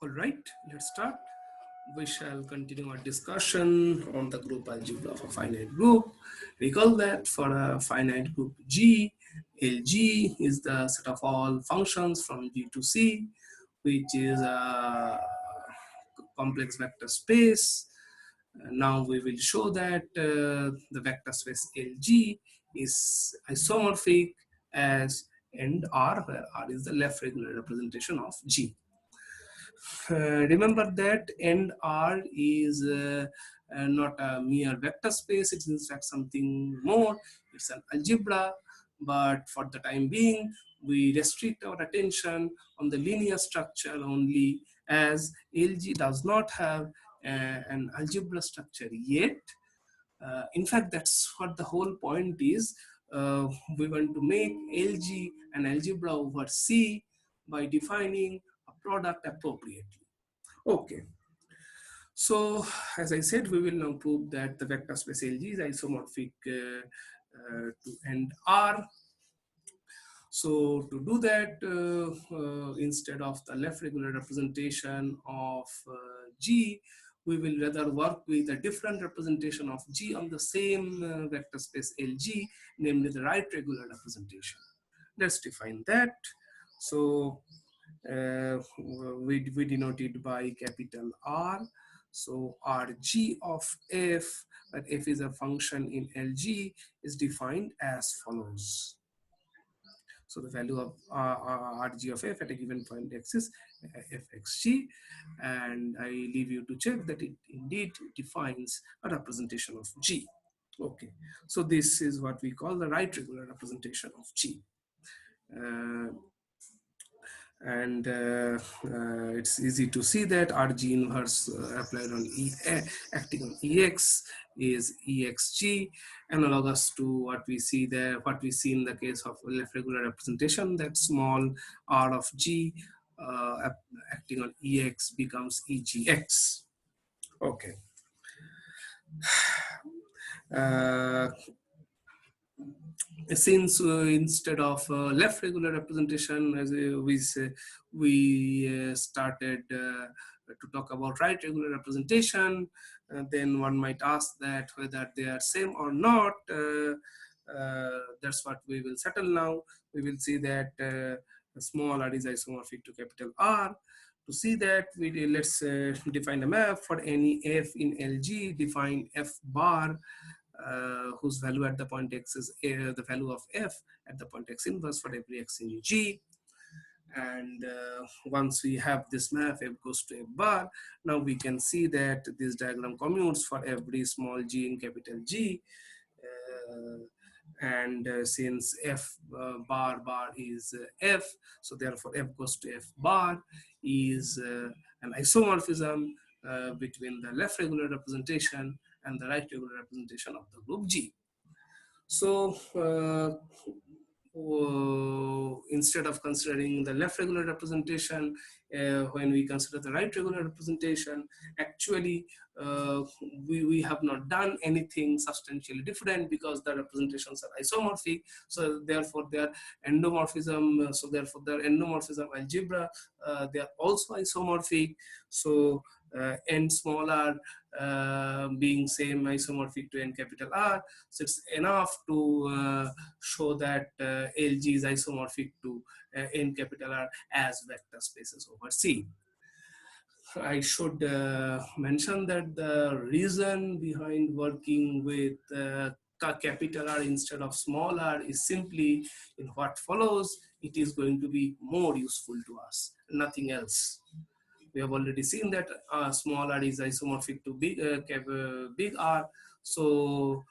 All right, let's start. We shall continue our discussion on the group algebra of a finite group. Recall that for a finite group G, LG is the set of all functions from G to C, which is a complex vector space. Now we will show that the vector space LG is isomorphic as and R, where R is the left regular representation of G. Remember that and R is not a mere vector space, it's in fact something more, it's an algebra, but for the time being, we restrict our attention on the linear structure only, as LG does not have an algebra structure yet. In fact, that's what the whole point is. We want to make LG an algebra over C by defining a product appropriately. Okay, so as I said, we will now prove that the vector space LG is isomorphic to and R. So to do that, instead of the left regular representation of G, we will rather work with a different representation of G on the same vector space LG, namely the right regular representation. Let's define that. So we denote it by capital R. So Rg of f, that f is a function in Lg, is defined as follows. So the value of Rg of f at a given point x is fxg, and I leave you to check that it indeed defines a representation of G. Okay, so this is what we call the right regular representation of G. And it's easy to see that Rg inverse applied on acting on Ex is Exg, analogous to what we see there, what we see in the case of left regular representation, that small r of G acting on Ex becomes Egx. Okay. Since instead of left regular representation, as we started to talk about right regular representation, then one might ask that whether they are same or not. That's what we will settle now. We will see that small r is isomorphic to capital R. To see that, let's define a map for any f in Lg. Define f bar, whose value at the point x is the value of f at the point x inverse for every x in G. And once we have this map, f goes to f bar, now we can see that this diagram commutes for every small g in capital G. And since f bar is f, so therefore f goes to f bar is an isomorphism between the left regular representation and the right regular representation of the group G. So instead of considering the left regular representation, when we consider the right regular representation, actually we have not done anything substantially different, because the representations are isomorphic. So therefore their endomorphism, algebra, they are also isomorphic. So n small r being same isomorphic to n capital R. So it's enough to show that LG is isomorphic to n capital R as vector spaces over C. I should mention that the reason behind working with capital R instead of small r is simply in what follows. It is going to be more useful to us, nothing else. We have already seen that small r is isomorphic to big R. So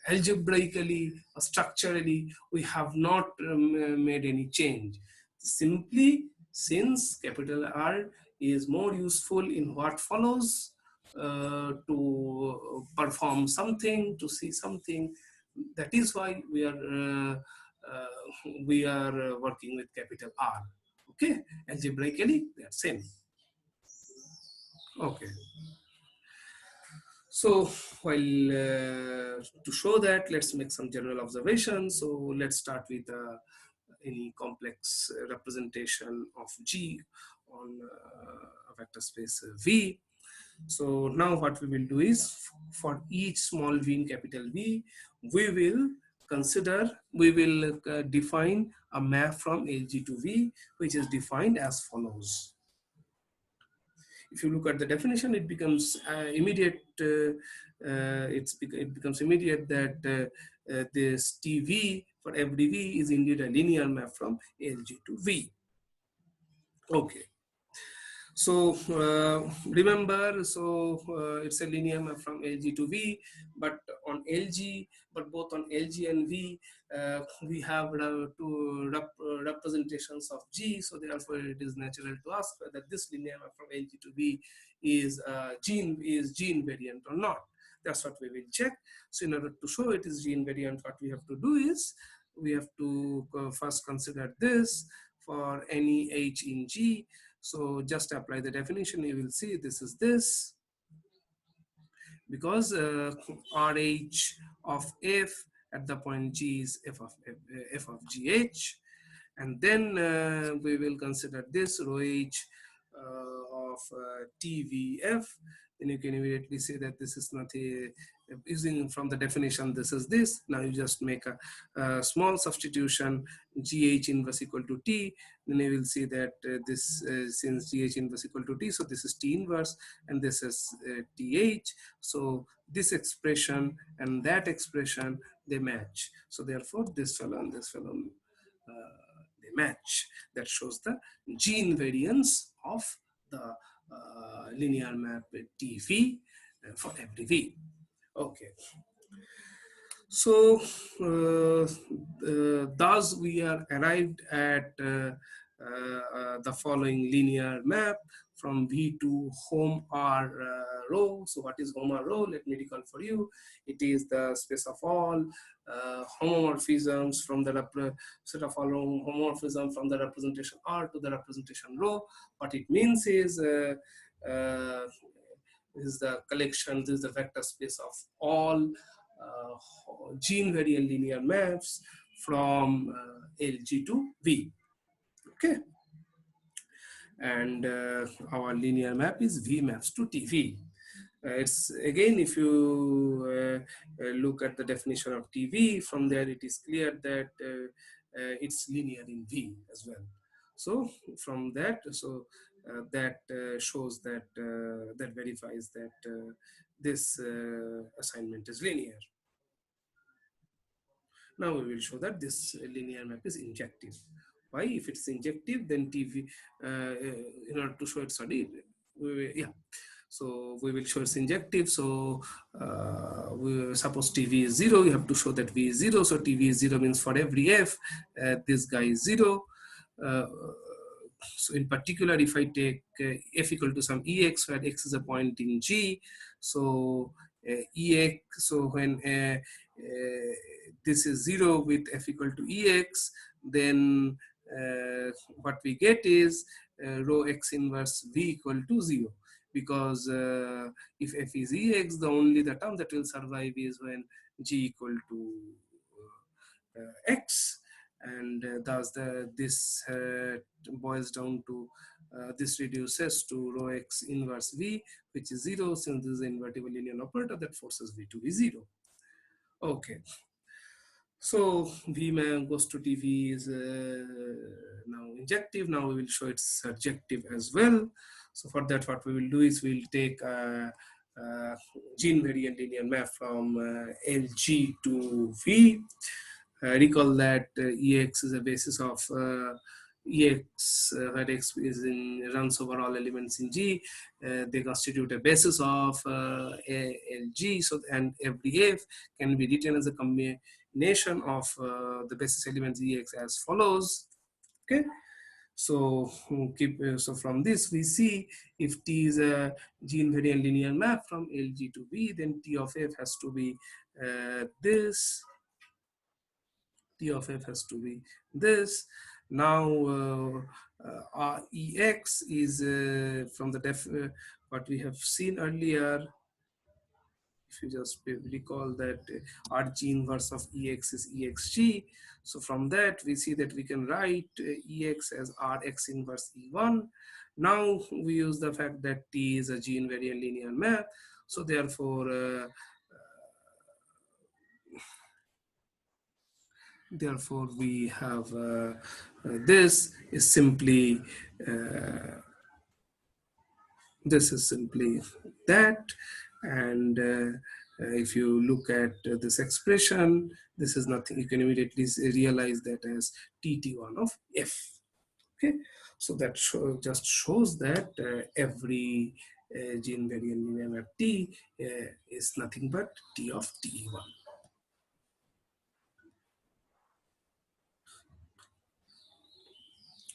algebraically or structurally, we have not made any change. Simply, since capital R is more useful in what follows, to perform something, to see something, that is why we are working with capital R. Okay, algebraically they are same. Okay. So while to show that, let's make some general observations. So let's start with any complex representation of G on a vector space V. So now what we will do is, for each small v in capital V, we will define a map from LG to V, which is defined as follows. If you look at the definition, it becomes immediate. It becomes immediate that this TV for every V is indeed a linear map from LG to V. Okay. So remember, it's a linear map from LG to V, but both on LG and V, we have two representations of G. So therefore, it is natural to ask whether this linear map from LG to V is gene variant or not. That's what we will check. So in order to show it is gene variant, what we have to do is we have to first consider this for any H in G. So just apply the definition, you will see this is this, because RH of F at the point G is F of GH, and then we will consider this rho H of TVF. Then you can immediately say that this is not a, using from the definition, this is this. Now you just make a small substitution, GH inverse equal to T. Then you will see that this since GH inverse equal to T, so this is T inverse and this is TH. So this expression and that expression, they match. So therefore this fellow and this fellow they match. That shows the gene variance of the linear map TV for every V. Okay. So thus we are arrived at the following linear map from V to home R row. So what is home R row? Let me recall for you. It is the space of all homomorphisms from the set of all homomorphism from the representation R to the representation row. What it means is this is the collection, this is the vector space of all gene variant linear maps from LG to V. Okay. And our linear map is V maps to TV. It's again, if you look at the definition of TV, from there it is clear that it's linear in V as well. So from that, that shows that that verifies that this assignment is linear. Now we will show that this linear map is injective. Why? If it's injective, then TV, in order to show it, so we will show it's injective. So we suppose TV is 0, you have to show that V is 0. So TV is 0 means for every F, this guy is 0. So in particular, if I take F equal to some EX, where X is a point in G, so EX, so when this is 0 with F equal to EX, then what we get is rho X inverse V equal to 0. Because if F is EX, the term that will survive is when G equal to X, and thus this boils down to this reduces to rho X inverse V, which is 0, since this is an invertible linear operator that forces V to be 0. Okay. So V goes to TV is now injective. Now we will show it's surjective as well. So for that, what we will do is we'll take gene variant linear map from LG to V. Recall that EX is a basis of EX, where X is runs over all elements in G. They constitute a basis of LG. So and every F can be written as a combination of the basis elements EX as follows. Okay. So so from this we see if T is a gene variant linear map from LG to V, then T of F has to be this. T of F has to be this. Now EX is from the what we have seen earlier. if you just recall that Rg inverse of Ex is Exg. So from that we see that we can write Ex as Rx inverse E1. Now we use the fact that T is a G invariant linear map. So therefore we have this is simply uh, this is simply that. And if you look at this expression, this is nothing, you can immediately realize that as tt1 of f. Okay, so that just shows that every gene variant linear map t is nothing but t of te1.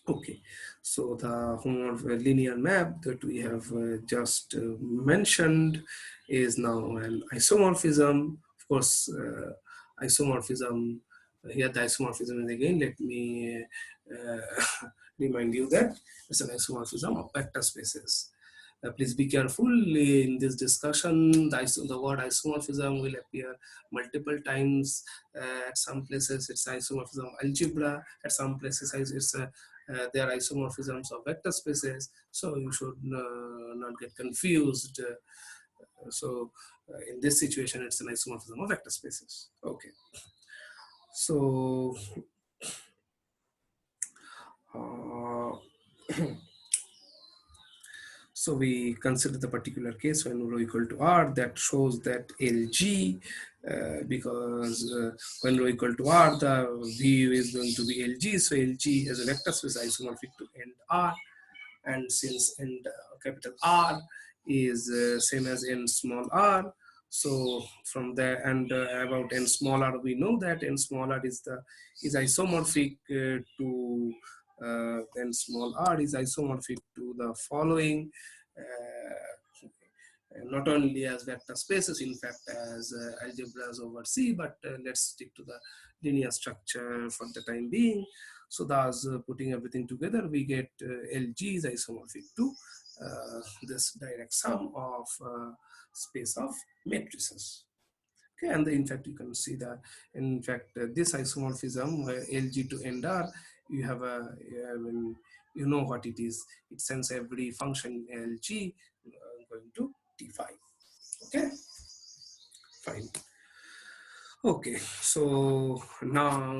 Okay, so the linear map that we have just mentioned is now an isomorphism. Of course, isomorphism, here the isomorphism is again, let me remind you that it's an isomorphism of vector spaces. Please be careful in this discussion. The word isomorphism will appear multiple times. At some places, it's isomorphism of algebra. At some places, there are isomorphisms of vector spaces. So you should not get confused. In this situation, it's an isomorphism of vector spaces. Okay. So uh, so we consider the particular case when rho equal to r that shows that Lg, because when rho equal to r, the v is going to be Lg, so Lg as a vector space isomorphic to end r, and since end capital R is same as n small r, so from there and about n small r, we know that n small r is isomorphic to n small r is isomorphic to the following, not only as vector spaces, in fact as algebras over C, but let's stick to the linear structure for the time being. So thus putting everything together, we get Lg is isomorphic to this direct sum of space of matrices. Okay, and in fact you can see that in fact this isomorphism Lg to end R, you have you know what it is. It sends every function Lg going to T5. Okay, fine. Okay, so now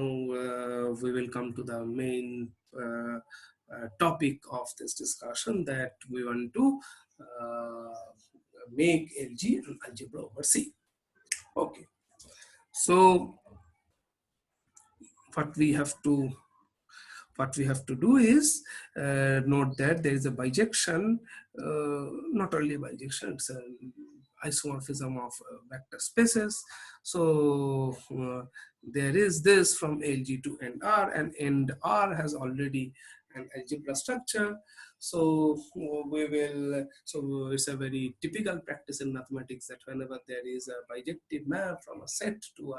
we will come to the main topic of this discussion, that we want to make Lg an algebra over C. Okay, so what we have to do is note that there is a bijection, not only bijection, it's an isomorphism of vector spaces. So there is this from Lg to end R, and end R has already an algebra structure. So so it's a very typical practice in mathematics that whenever there is a bijective map from a set to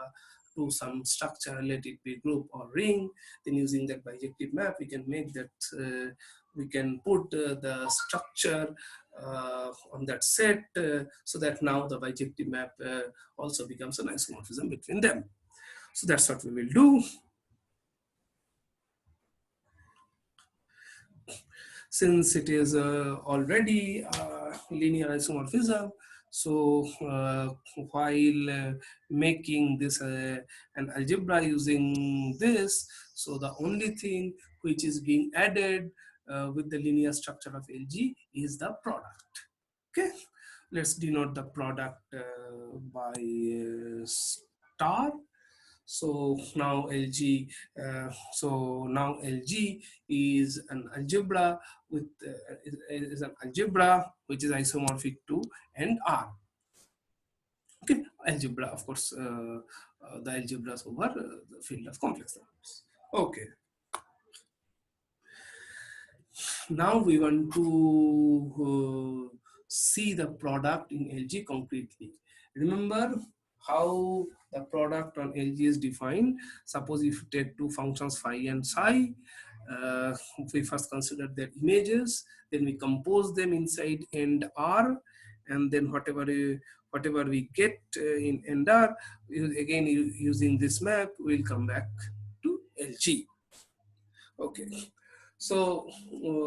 some structure, let it be group or ring, then using that bijective map we can make that we can put the structure on that set, so that now the bijective map also becomes an isomorphism between them. So that's what we will do. Since it is already linear isomorphism, so while making this an algebra using this, so the only thing which is being added with the linear structure of Lg is the product. Okay, let's denote the product by star. So now Lg, is an algebra with is an algebra which is isomorphic to and R. Okay, algebra, of course, the algebras over the field of complex numbers. Okay, now we want to see the product in Lg concretely. Remember how the product on Lg is defined. Suppose if you take two functions phi and psi, we first consider their images, then we compose them inside end R, and then whatever whatever we get in NDAR, again using this map, we'll come back to LG. Okay, so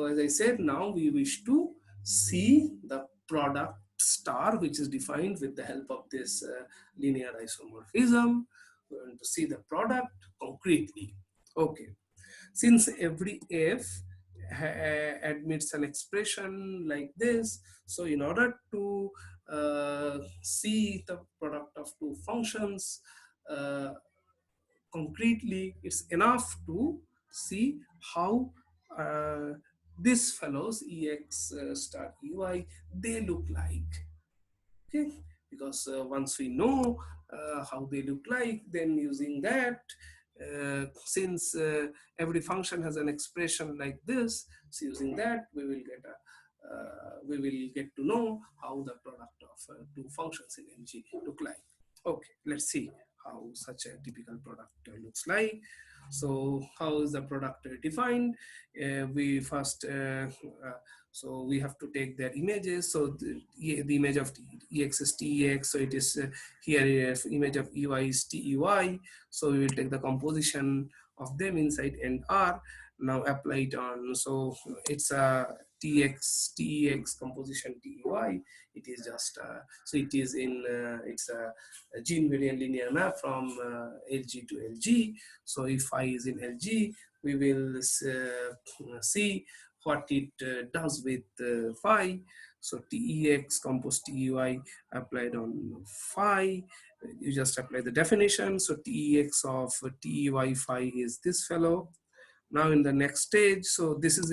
as I said, now we wish to see the product star, which is defined with the help of this linear isomorphism. We want to see the product concretely. Okay, since every f admits an expression like this, so in order to see the product of two functions uh, concretely, it's enough to see how uh, these fellows ex star ey, they look like. Okay, because once we know how they look like, then using that, since every function has an expression like this, so using that we will get a we will get to know how the product of two functions in NG look like. Okay, let's see how such a typical product looks like. So how is the product defined? We first so we have to take their images. So the image of ex is tex. So it is here image of ey is tey. So we will take the composition of them inside and R. Now apply it on. So it's a tex composition tey. It is just so it is in it's a gene invariant linear map from LG to LG. So if phi is in LG, we will see what it does with phi. So tex compose tey applied on phi. You just apply the definition. So tex of tey phi is this fellow. Now in the next stage, so this is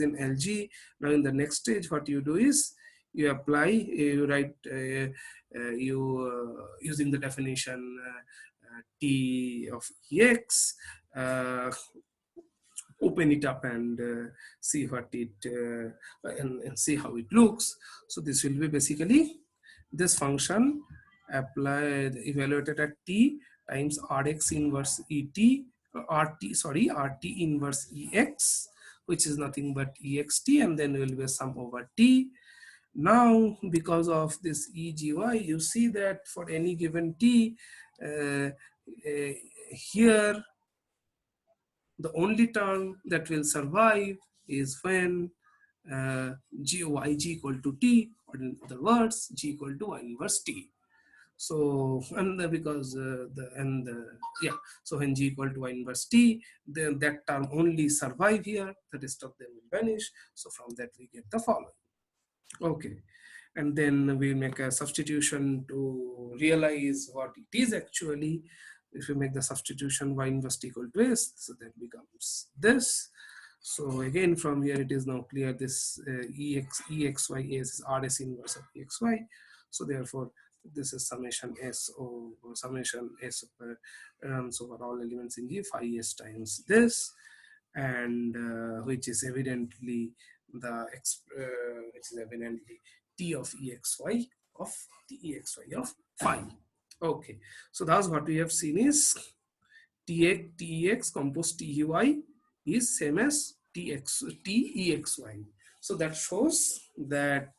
in LG. Now in the next stage, what you do is you apply, you write, using the definition T of Ex, open it up and see what it and see how it looks. So this will be basically this function applied evaluated at T times Rx inverse Et, RT inverse Ex, which is nothing but Ext, and then will be a sum over T. Now, because of this EGY, you see that for any given T, here the only term that will survive is when yg equal to T, or in other words, G equal to Y inverse T. So, and because yeah, so when G equal to Y inverse T, then that term only survive here, the rest of them will vanish. So from that we get the following. Okay, and then we make a substitution to realize what it is actually. If you make the substitution y inverse t equal to s, so that becomes this. So again, from here it is now clear this exy is rs inverse of exy. So therefore, this is summation s over summation s runs over all elements in G phi s times this, and which is evidently T of exy of the exy of phi. Okay, so that's what we have seen is tex composed tey is same as texy. So that shows that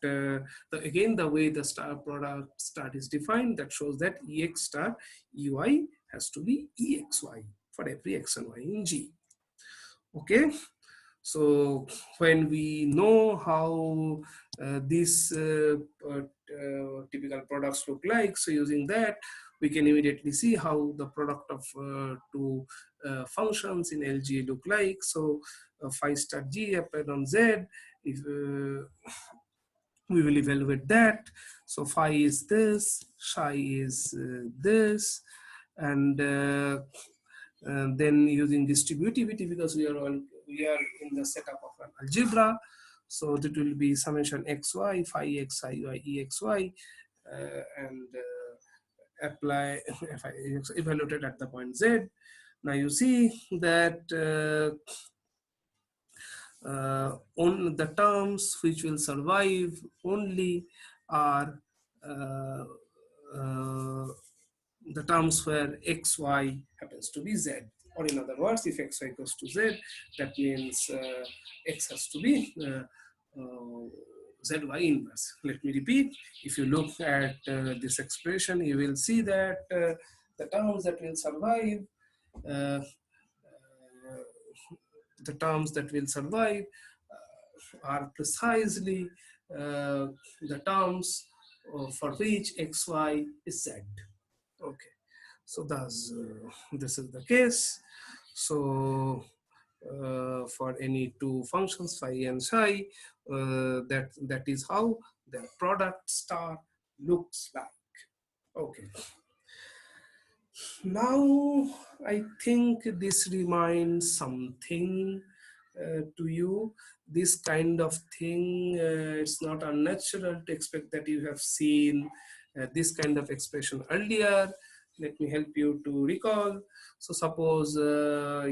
again the way the star product star is defined, that shows that ex star ey has to be exy for every x and y in G. Okay, so when we know how these typical products look like, so using that we can immediately see how the product of two functions in LG look like. So phi star G applied on Z, if we will evaluate that. So phi is this, psi is this, and then using distributivity, because we are in the setup of an algebra, so that will be summation xy phi xi y exy, and apply evaluated at the point Z. Now you see that on the terms which will survive only are the terms where xy happens to be Z. Or in other words, if xy equals to Z, that means x has to be zy inverse. Let me repeat. If you look at this expression, you will see that the terms that will survive, uh, the terms that will survive are precisely the terms for which xy is z. Okay, so thus this is the case. So for any two functions phi and psi, that is how the product star looks like. Okay, now I think this reminds something to you. This kind of thing, it's not unnatural to expect that you have seen this kind of expression earlier. Let me help you to recall. So suppose the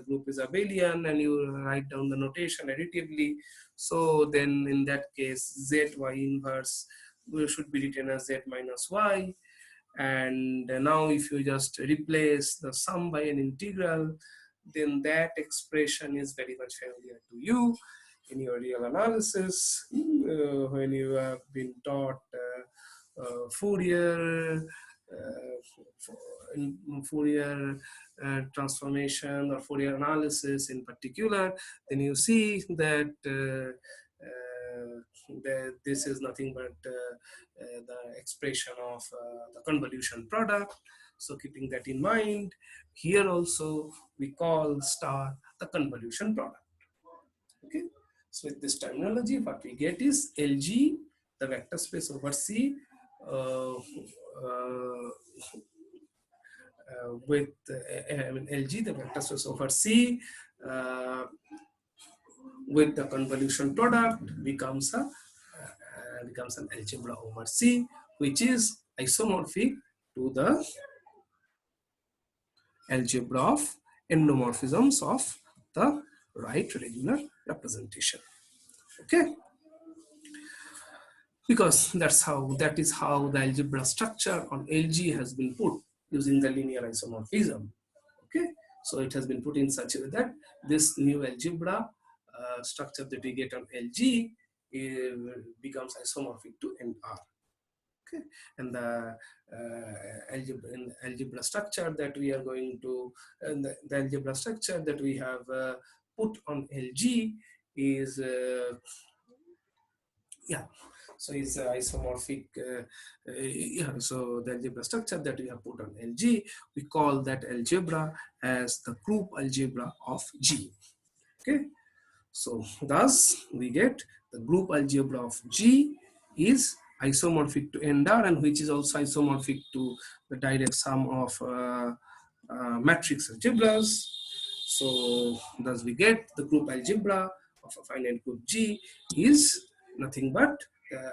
group is abelian and you write down the notation additively. So then in that case, zy inverse should be written as z minus y. And now if you just replace the sum by an integral, then that expression is very much familiar to you in your real analysis when you have been taught Fourier, Fourier transformation or Fourier analysis in particular. Then you see that this is nothing but the expression of the convolution product. So keeping that in mind, here also we call star the convolution product. Okay. So with this terminology, what we get is LG, the vector space over C, with LG, the vector space over C, with the convolution product becomes an algebra over C, which is isomorphic to the algebra of endomorphisms of the right regular representation. Okay, because that is how the algebra structure on LG has been put using the linear isomorphism. Okay, so it has been put in such a way that this new algebra structure that we get on LG becomes isomorphic to NR. Okay, and the algebra structure that we are going to, the algebra structure that we have put on LG is so it's isomorphic. So the algebra structure that we have put on LG, we call that algebra as the group algebra of G. Okay, so thus we get the group algebra of G is isomorphic to NR, and which is also isomorphic to the direct sum of matrix algebras. So thus we get the group algebra of a finite group G is nothing but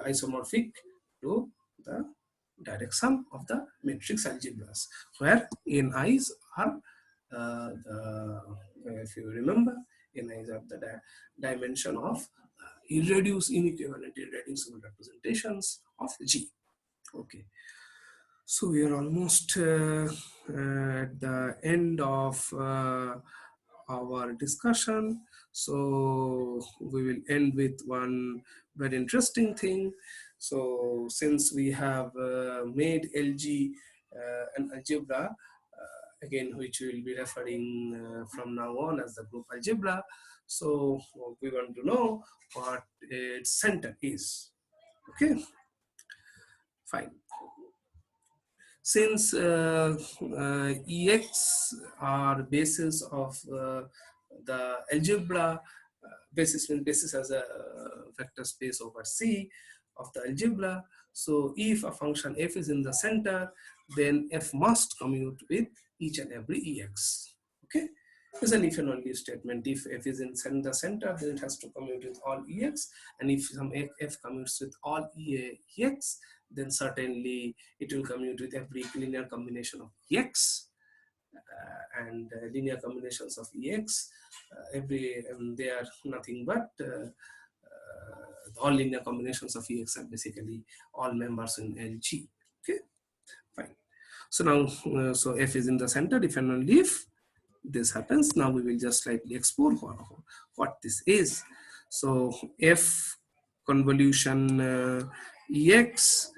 isomorphic to the direct sum of the matrix algebras, where ni's are if you remember, ni's are the dimension of inequivalent irreducible representations of G. Okay, so we are almost at the end of our discussion. So we will end with one very interesting thing. So since we have made LG an algebra, again, which we will be referring from now on as the group algebra. So we want to know what its center is. Okay, fine. Since EX are basis of the algebra, basis as a vector space over C of the algebra. So if a function f is in the center, then f must commute with each and every EX. Okay, it's an if and only statement. If f is in the center, then it has to commute with all EX, and if some f commutes with all EX, then certainly it will commute with every linear combination of EX, and linear combinations of EX. They are nothing but all linear combinations of EX are basically all members in LG. Okay, fine. So now, so f is in the center if and only if this happens. Now we will just slightly explore what this is. So f convolution ex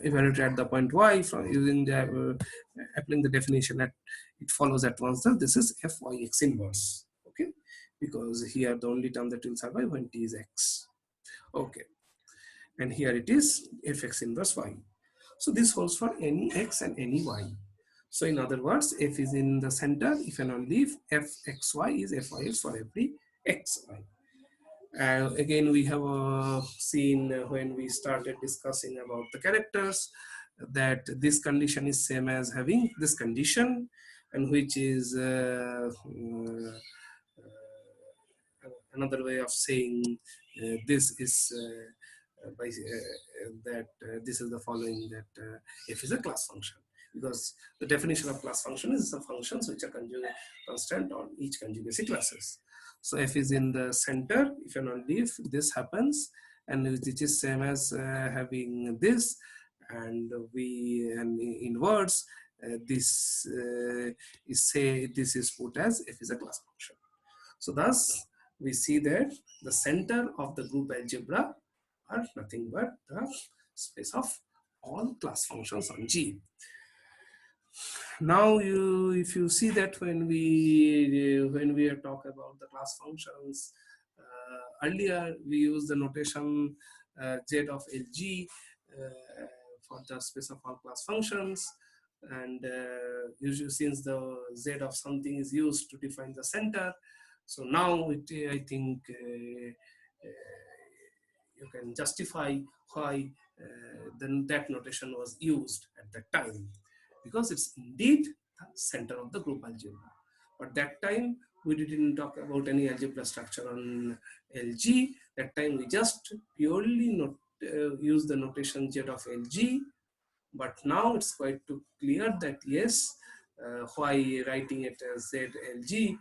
evaluated at the point y from using the applying the definition that it follows at once that this is fyx inverse. Okay, because here the only term that will survive when t is x. Okay, and here it is fx inverse y. So this holds for any x and any y. So in other words, f is in the center if and only if fxy is fyx for every xy. Again, we have seen when we started discussing about the characters that this condition is same as having this condition, and which is another way of saying this is by that this is the following, that f is a class function, because the definition of class function is the functions which are conjugate constant on each conjugacy classes. So f is in the center if and only if this happens, and which is same as having this, and in words this is say this is put as f is a class function. So thus we see that the center of the group algebra are nothing but the space of all class functions on G. Now if you see that when we talk about the class functions, earlier we used the notation z of Lg for the space of all class functions, and usually since the z of something is used to define the center, so now I think you can justify why then that notation was used at that time, because it's indeed the center of the group algebra. But that time we didn't talk about any algebra structure on Lg. That time we just purely use the notation z of Lg. But now it's quite too clear that yes, why writing it as ZLG,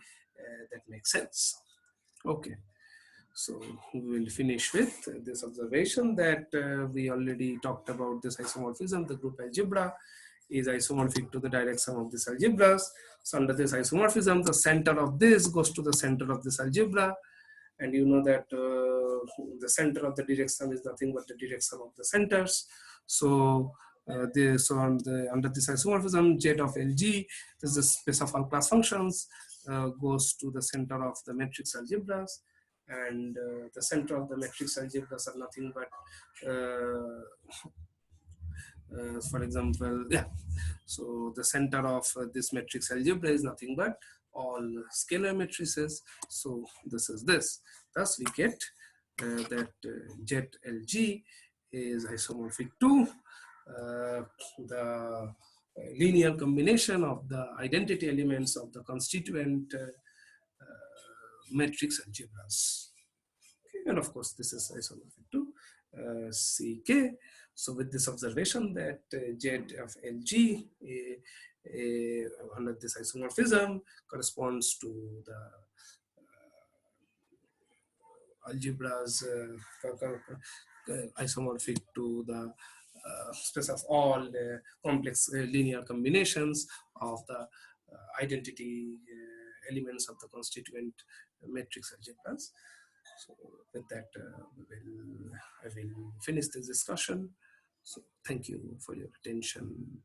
that makes sense. Okay. So we will finish with this observation that we already talked about this isomorphism. The group algebra is isomorphic to the direct sum of these algebras. So under this isomorphism, the center of this goes to the center of this algebra. And you know that the center of the direct sum is nothing but the direct sum of the centers. So under this isomorphism, z of Lg, this is the space of all class functions, goes to the center of the matrix algebras. And the center of the matrix algebras are nothing but for example, yeah. So the center of this matrix algebra is nothing but all scalar matrices. So this is this. Thus we get that ZLG is isomorphic to the linear combination of the identity elements of the constituent matrix algebras. Okay. And of course, this is isomorphic to CK. So with this observation that Z of Lg under this isomorphism corresponds to the algebras isomorphic to the space of all complex linear combinations of the identity elements of the constituent matrix algebras. So with that, I will finish this discussion. So thank you for your attention.